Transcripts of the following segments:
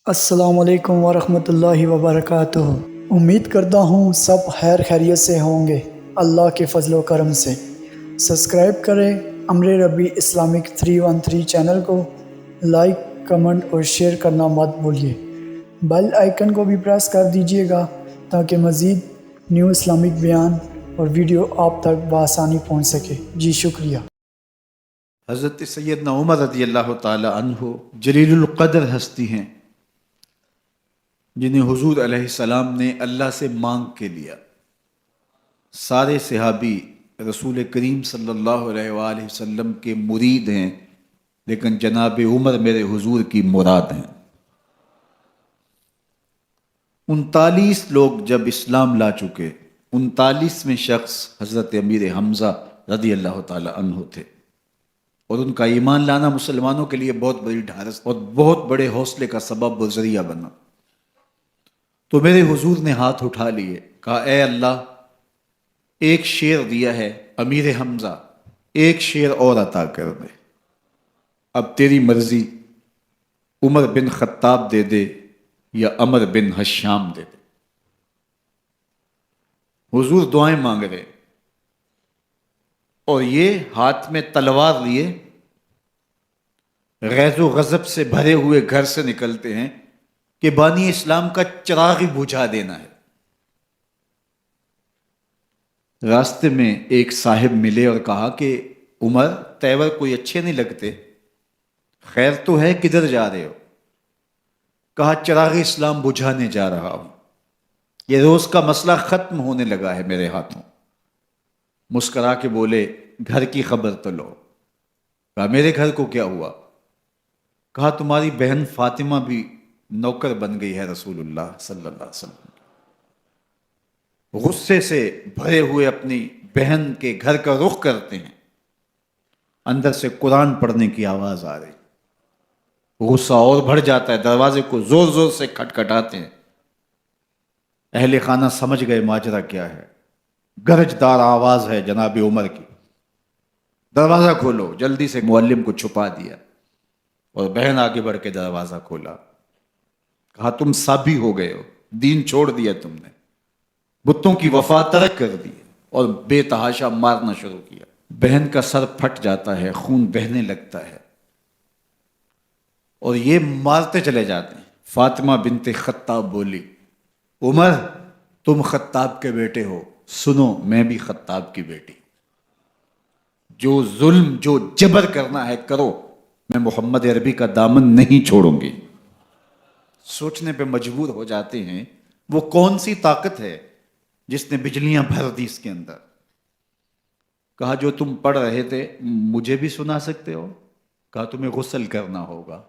السلام علیکم ورحمۃ اللہ وبرکاتہ۔ امید کرتا ہوں سب خیر خیریت سے ہوں گے اللہ کے فضل و کرم سے۔ سبسکرائب کریں امر ربی اسلامک 313 چینل کو، لائک کمنٹ اور شیئر کرنا مت بھولیے۔ بیل آئیکن کو بھی پریس کر دیجیے گا تاکہ مزید نیو اسلامک بیان اور ویڈیو آپ تک بآسانی پہنچ سکے۔ جی شکریہ۔ حضرت سیدنا عمر رضی اللہ تعالی عنہ جلیل القدر ہستی ہیں جنہیں حضور علیہ السلام نے اللہ سے مانگ کے لیا۔ سارے صحابی رسول کریم صلی اللہ علیہ وآلہ وسلم کے مرید ہیں، لیکن جناب عمر میرے حضور کی مراد ہیں۔ 39 لوگ جب اسلام لا چکے، 39ویں شخص حضرت امیر حمزہ رضی اللہ تعالی عنہ تھے، اور ان کا ایمان لانا مسلمانوں کے لیے بہت بڑی ڈھارس اور بہت بڑے حوصلے کا سبب و ذریعہ بنا۔ تو میرے حضور نے ہاتھ اٹھا لیے، کہا اے اللہ، ایک شیر دیا ہے امیر حمزہ، ایک شیر اور عطا کر دے، اب تیری مرضی، عمر بن خطاب دے دے یا عمر بن حشام دے دے۔ حضور دعائیں مانگ رہے، اور یہ ہاتھ میں تلوار لیے غیظ و غضب سے بھرے ہوئے گھر سے نکلتے ہیں کہ بانی اسلام کا چراغ ہی بجھا دینا ہے۔ راستے میں ایک صاحب ملے اور کہا کہ عمر، تیور کوئی اچھے نہیں لگتے، خیر تو ہے، کدھر جا رہے ہو؟ کہا چراغ اسلام بجھانے جا رہا ہوں، یہ روز کا مسئلہ ختم ہونے لگا ہے میرے ہاتھوں۔ مسکرا کے بولے گھر کی خبر تو لو۔ کہا میرے گھر کو کیا ہوا؟ کہا تمہاری بہن فاطمہ بھی نوکر بن گئی ہے رسول اللہ صلی اللہ علیہ وسلم۔ غصے سے بھرے ہوئے اپنی بہن کے گھر کا رخ کرتے ہیں، اندر سے قرآن پڑھنے کی آواز آ رہی، غصہ اور بڑھ جاتا ہے، دروازے کو زور زور سے کھٹکھٹاتے ہیں۔ اہل خانہ سمجھ گئے ماجرا کیا ہے، گرجدار آواز ہے جناب عمر کی، دروازہ کھولو۔ جلدی سے معلم کو چھپا دیا اور بہن آگے بڑھ کے دروازہ کھولا۔ کہا تم سابی ہو گئے ہو، دین چھوڑ دیا تم نے، بتوں کی وفا ترک کر دی اور بے تحاشا مارنا شروع کیا۔ بہن کا سر پھٹ جاتا ہے، خون بہنے لگتا ہے، اور یہ مارتے چلے جاتے ہیں۔ فاطمہ بنت خطاب بولی عمر تم خطاب کے بیٹے ہو، سنو میں بھی خطاب کی بیٹی، جو ظلم جو جبر کرنا ہے کرو، میں محمد عربی کا دامن نہیں چھوڑوں گی۔ سوچنے پہ مجبور ہو جاتے ہیں وہ کون سی طاقت ہے جس نے بجلیاں بھر دی اس کے اندر۔ کہا جو تم پڑھ رہے تھے مجھے بھی سنا سکتے ہو؟ کہا تمہیں غسل کرنا ہوگا۔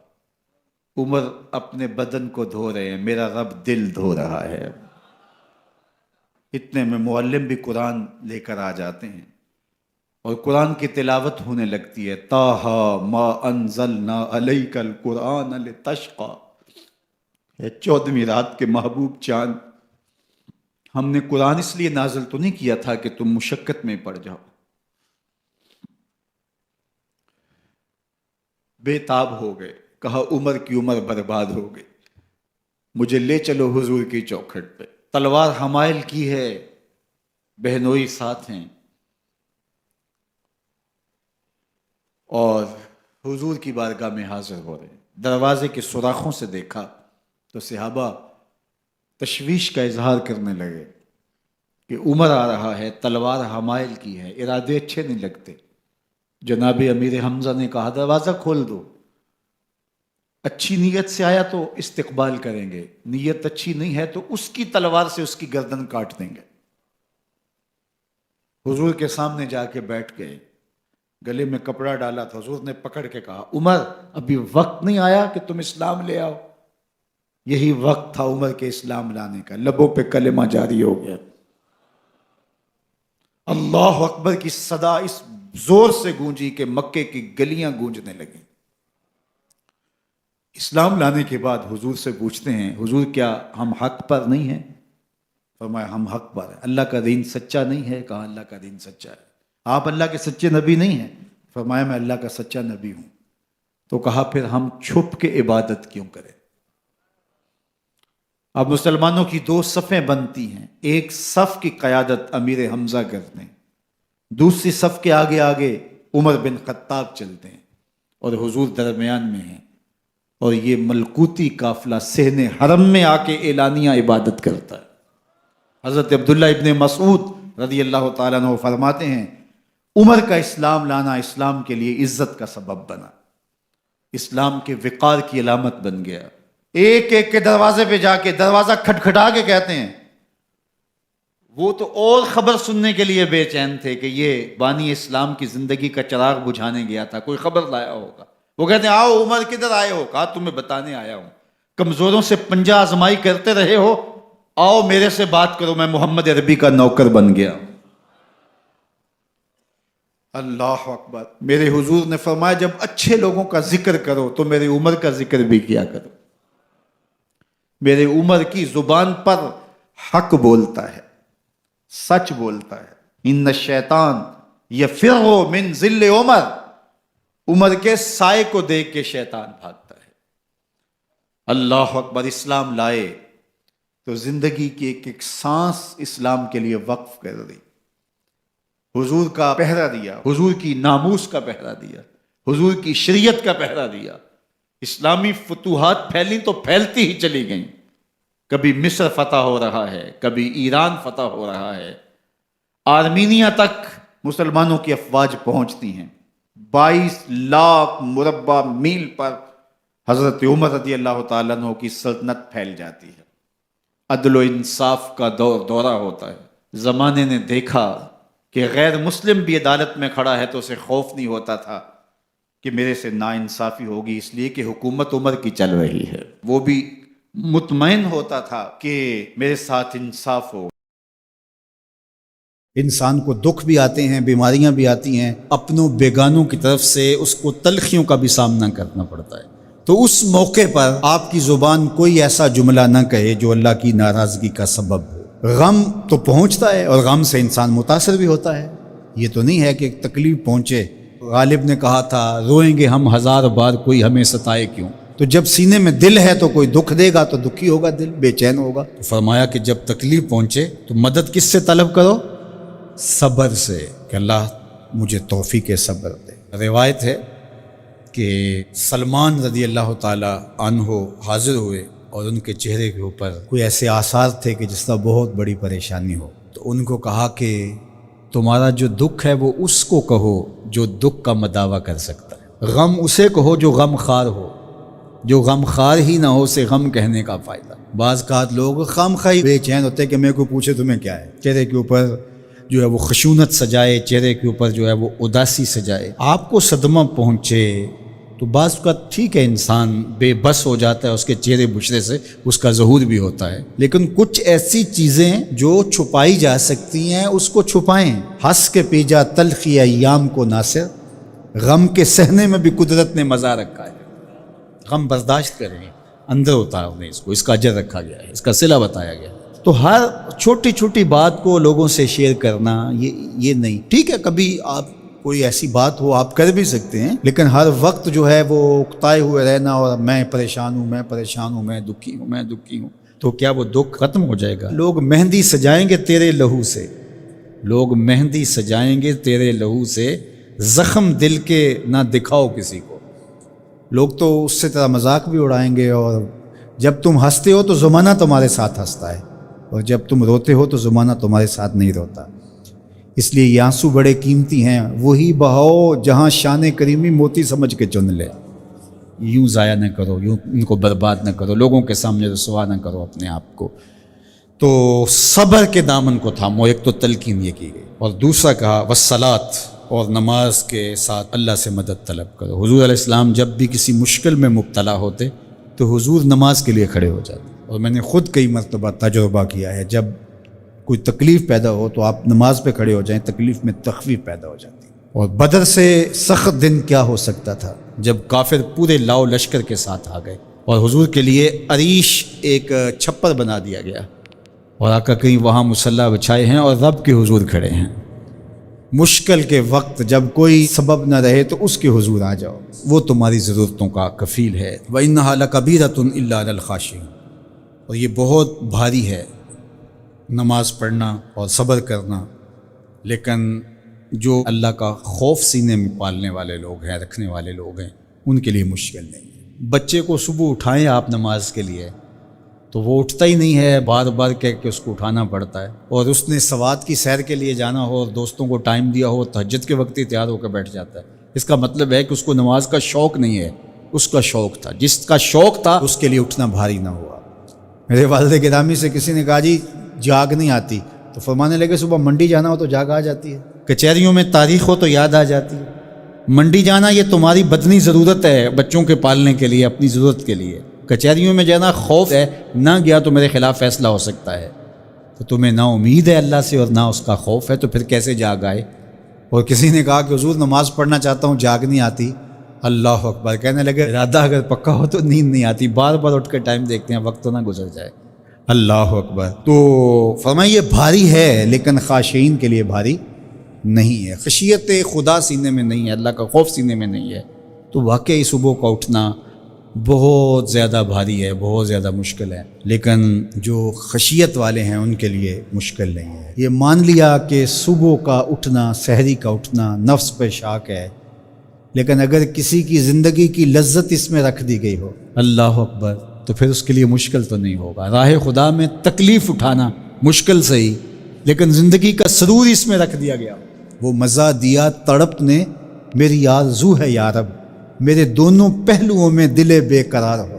عمر اپنے بدن کو دھو رہے ہیں، میرا رب دل دھو رہا ہے۔ اتنے میں معلم بھی قرآن لے کر آ جاتے ہیں اور قرآن کی تلاوت ہونے لگتی ہے۔ طٰہٰ ما انزلنا علیک القرآن لتشقی، 14ویں رات کے محبوب چاند، ہم نے قرآن اس لیے نازل تو نہیں کیا تھا کہ تم مشقت میں پڑ جاؤ۔ بے تاب ہو گئے، کہا عمر کی عمر برباد ہو گئی، مجھے لے چلو حضور کی چوکھٹ پہ، تلوار حمائل کی ہے، بہنوئی ساتھ ہیں، اور حضور کی بارگاہ میں حاضر ہو رہے ہیں۔ دروازے کے سوراخوں سے دیکھا تو صحابہ تشویش کا اظہار کرنے لگے کہ عمر آ رہا ہے، تلوار حمائل کی ہے، ارادے اچھے نہیں لگتے۔ جناب امیر حمزہ نے کہا دروازہ کھول دو، اچھی نیت سے آیا تو استقبال کریں گے، نیت اچھی نہیں ہے تو اس کی تلوار سے اس کی گردن کاٹ دیں گے۔ حضور کے سامنے جا کے بیٹھ گئے، گلے میں کپڑا ڈالا تھا، حضور نے پکڑ کے کہا عمر ابھی وقت نہیں آیا کہ تم اسلام لے آؤ؟ یہی وقت تھا عمر کے اسلام لانے کا، لبوں پہ کلمہ جاری ہو گیا۔ اللہ اکبر کی صدا اس زور سے گونجی کہ مکے کی گلیاں گونجنے لگیں۔ اسلام لانے کے بعد حضور سے پوچھتے ہیں حضور کیا ہم حق پر نہیں ہیں؟ فرمایا ہم حق پر ہیں۔ اللہ کا دین سچا نہیں ہے؟ کہا اللہ کا دین سچا ہے۔ آپ اللہ کے سچے نبی نہیں ہیں؟ فرمایا میں اللہ کا سچا نبی ہوں۔ تو کہا پھر ہم چھپ کے عبادت کیوں کریں؟ اب مسلمانوں کی دو صفیں بنتی ہیں، ایک صف کی قیادت امیر حمزہ کرتے ہیں، دوسری صف کے آگے آگے عمر بن خطاب چلتے ہیں اور حضور درمیان میں ہیں، اور یہ ملکوتی قافلہ صحن حرم میں آ کے اعلانیہ عبادت کرتا ہے۔ حضرت عبداللہ ابن مسعود رضی اللہ تعالیٰ عنہ فرماتے ہیں عمر کا اسلام لانا اسلام کے لیے عزت کا سبب بنا، اسلام کے وقار کی علامت بن گیا۔ ایک ایک کے دروازے پہ جا کے دروازہ کھٹکھٹا کے کہتے ہیں، وہ تو اور خبر سننے کے لیے بے چین تھے کہ یہ بانی اسلام کی زندگی کا چراغ بجھانے گیا تھا، کوئی خبر لایا ہوگا۔ وہ کہتے ہیں آؤ عمر کدھر آئے ہو؟ کہا تمہیں بتانے آیا ہوں، کمزوروں سے پنجہ آزمائی کرتے رہے ہو، آؤ میرے سے بات کرو، میں محمد عربی کا نوکر بن گیا۔ اللہ اکبر۔ میرے حضور نے فرمایا جب اچھے لوگوں کا ذکر کرو تو میرے عمر کا ذکر بھی کیا کرو۔ میرے عمر کی زبان پر حق بولتا ہے، سچ بولتا ہے۔ ان الشیطان یفر من ظل عمر، عمر کے سائے کو دیکھ کے شیطان بھاگتا ہے۔ اللہ اکبر۔ اسلام لائے تو زندگی کی ایک ایک سانس اسلام کے لیے وقف کر دی، حضور کا پہرا دیا، حضور کی ناموس کا پہرا دیا، حضور کی شریعت کا پہرا دیا۔ اسلامی فتوحات پھیلیں تو پھیلتی ہی چلی گئیں، کبھی مصر فتح ہو رہا ہے، کبھی ایران فتح ہو رہا ہے، آرمینیا تک مسلمانوں کی افواج پہنچتی ہیں۔ 22 لاکھ مربع میل پر حضرت عمر رضی اللہ تعالیٰ عنہ کی سلطنت پھیل جاتی ہے۔ عدل و انصاف کا دورہ ہوتا ہے۔ زمانے نے دیکھا کہ غیر مسلم بھی عدالت میں کھڑا ہے تو اسے خوف نہیں ہوتا تھا کہ میرے سے ناانصافی ہوگی، اس لیے کہ حکومت عمر کی چل رہی ہے۔ وہ بھی مطمئن ہوتا تھا کہ میرے ساتھ انصاف ہو۔ انسان کو دکھ بھی آتے ہیں، بیماریاں بھی آتی ہیں، اپنوں بیگانوں کی طرف سے اس کو تلخیوں کا بھی سامنا کرنا پڑتا ہے، تو اس موقع پر آپ کی زبان کوئی ایسا جملہ نہ کہے جو اللہ کی ناراضگی کا سبب ہو۔ غم تو پہنچتا ہے اور غم سے انسان متاثر بھی ہوتا ہے، یہ تو نہیں ہے کہ ایک تکلیف پہنچے۔ غالب نے کہا تھا روئیں گے ہم 1000 بار کوئی ہمیں ستائے کیوں، تو جب سینے میں دل ہے تو کوئی دکھ دے گا تو دکھی ہوگا، دل بے چین ہوگا۔ تو فرمایا کہ جب تکلیف پہنچے تو مدد کس سے طلب کرو؟ صبر سے، کہ اللہ مجھے توفیق صبر دے۔ روایت ہے کہ سلمان رضی اللہ تعالی عنہ حاضر ہوئے اور ان کے چہرے کے اوپر کوئی ایسے آثار تھے کہ جس طرح بہت بڑی پریشانی ہو، تو ان کو کہا کہ تمہارا جو دکھ ہے وہ اس کو کہو جو دکھ کا مداوع کر سکتا ہے، غم اسے کہو جو غم خار ہو، جو غم خار ہی نہ ہو اسے غم کہنے کا فائدہ۔ بعض کا لوگ خام خواہ بے چین ہوتے کہ میرے کو پوچھے تمہیں کیا ہے، چہرے کے اوپر جو ہے وہ خشونت سجائے، چہرے کے اوپر جو ہے وہ اداسی سجائے۔ آپ کو صدمہ پہنچے تو بعض کا ٹھیک ہے، انسان بے بس ہو جاتا ہے، اس کے چہرے بشرے سے اس کا ظہور بھی ہوتا ہے، لیکن کچھ ایسی چیزیں جو چھپائی جا سکتی ہیں اس کو چھپائیں۔ ہنس کے پی جا تلخی ایام کو ناصر، غم کے سہنے میں بھی قدرت نے مزہ رکھا ہے، غم برداشت کریں، اندر اتارنے اس کو، اس کا اجر رکھا گیا ہے، اس کا صلہ بتایا گیا ہے۔ تو ہر چھوٹی چھوٹی بات کو لوگوں سے شیئر کرنا یہ نہیں ٹھیک ہے، کبھی آپ کوئی ایسی بات ہو آپ کر بھی سکتے ہیں، لیکن ہر وقت جو ہے وہ اکتائے ہوئے رہنا اور میں پریشان ہوں، میں پریشان ہوں، میں دکھی ہوں، میں دکھی ہوں، تو کیا وہ دکھ ختم ہو جائے گا؟ لوگ مہندی سجائیں گے تیرے لہو سے، لوگ مہندی سجائیں گے تیرے لہو سے، زخم دل کے نہ دکھاؤ کسی کو۔ لوگ تو اس سے طرح مذاق بھی اڑائیں گے، اور جب تم ہنستے ہو تو زمانہ تمہارے ساتھ ہنستا ہے، اور جب تم روتے ہو تو زمانہ تمہارے ساتھ نہیں روتا۔ اس لیے یہ آنسو بڑے قیمتی ہیں، وہی بہاؤ جہاں شان کریمی موتی سمجھ کے چن لے۔ یوں ضائع نہ کرو، یوں ان کو برباد نہ کرو، لوگوں کے سامنے رسوا نہ کرو اپنے آپ کو۔ تو صبر کے دامن کو تھامو، ایک تو تلقین یہ کی گئی، اور دوسرا کہا والصلاۃ، اور نماز کے ساتھ اللہ سے مدد طلب کرو۔ حضور علیہ السلام جب بھی کسی مشکل میں مبتلا ہوتے تو حضور نماز کے لیے کھڑے ہو جاتے، اور میں نے خود کئی مرتبہ تجربہ کیا ہے، جب کوئی تکلیف پیدا ہو تو آپ نماز پہ کھڑے ہو جائیں، تکلیف میں تخفیف پیدا ہو جاتی ہے۔ اور بدر سے سخت دن کیا ہو سکتا تھا جب کافر پورے لاؤ لشکر کے ساتھ آ گئے، اور حضور کے لیے عریش ایک چھپر بنا دیا گیا، اور آقا کہیں وہاں مصلی بچھائے ہیں اور رب کے حضور کھڑے ہیں۔ مشکل کے وقت جب کوئی سبب نہ رہے تو اس کے حضور آ جاؤ، وہ تمہاری ضرورتوں کا کفیل ہے۔ وَإِنَّهَا لَكَبِيرَةٌ إِلَّا عَلَى الْخَاشِعِينَ، اور یہ بہت بھاری ہے نماز پڑھنا اور صبر کرنا، لیکن جو اللہ کا خوف سینے میں پالنے والے لوگ ہیں، رکھنے والے لوگ ہیں، ان کے لیے مشکل نہیں ہے۔ بچے کو صبح اٹھائیں آپ نماز کے لیے تو وہ اٹھتا ہی نہیں ہے، بار بار کہہ کے اس کو اٹھانا پڑتا ہے، اور اس نے سوات کی سیر کے لیے جانا ہو اور دوستوں کو ٹائم دیا ہو، تہجد کے وقت ہی تیار ہو کے بیٹھ جاتا ہے۔ اس کا مطلب ہے کہ اس کو نماز کا شوق نہیں ہے، اس کا شوق تھا، جس کا شوق تھا اس کے لیے اٹھنا بھاری نہ ہوا۔ میرے والد گرامی سے کسی نے کہا جی جاگ نہیں آتی، تو فرمانے لگے صبح منڈی جانا ہو تو جاگ آ جاتی ہے، کچہریوں میں تاریخ ہو تو یاد آ جاتی ہے۔ منڈی جانا یہ تمہاری بدنی ضرورت ہے بچوں کے پالنے کے لیے، اپنی ضرورت کے لیے۔ کچہریوں میں جانا خوف ہے، نہ گیا تو میرے خلاف فیصلہ ہو سکتا ہے، تو تمہیں نہ امید ہے اللہ سے اور نہ اس کا خوف ہے، تو پھر کیسے جاگ آئے؟ اور کسی نے کہا کہ حضور نماز پڑھنا چاہتا ہوں، جاگ نہیں آتی۔ اللہ اکبر، کہنے لگے ارادہ اگر پکا ہو تو نیند نہیں آتی، بار بار اٹھ کے ٹائم دیکھتے ہیں وقت تو نہ گزر جائے۔ اللہ اکبر۔ تو فرمایا یہ بھاری ہے لیکن خاشعین کے لیے بھاری نہیں ہے، خشیت خدا سینے میں نہیں ہے، اللہ کا خوف سینے میں نہیں ہے، تو واقعی صبح کا اٹھنا بہت زیادہ بھاری ہے، بہت زیادہ مشکل ہے، لیکن جو خشیت والے ہیں ان کے لیے مشکل نہیں ہے۔ یہ مان لیا کہ صبح کا اٹھنا، سحری کا اٹھنا نفس پہ شاک ہے، لیکن اگر کسی کی زندگی کی لذت اس میں رکھ دی گئی ہو، اللہ اکبر، تو پھر اس کے لیے مشکل تو نہیں ہوگا۔ راہ خدا میں تکلیف اٹھانا مشکل صحیح، لیکن زندگی کا سرور اس میں رکھ دیا گیا۔ وہ مزہ دیا تڑپ نے، میری آرزو ہے یا رب، میرے دونوں پہلوؤں میں دل بے قرار ہو۔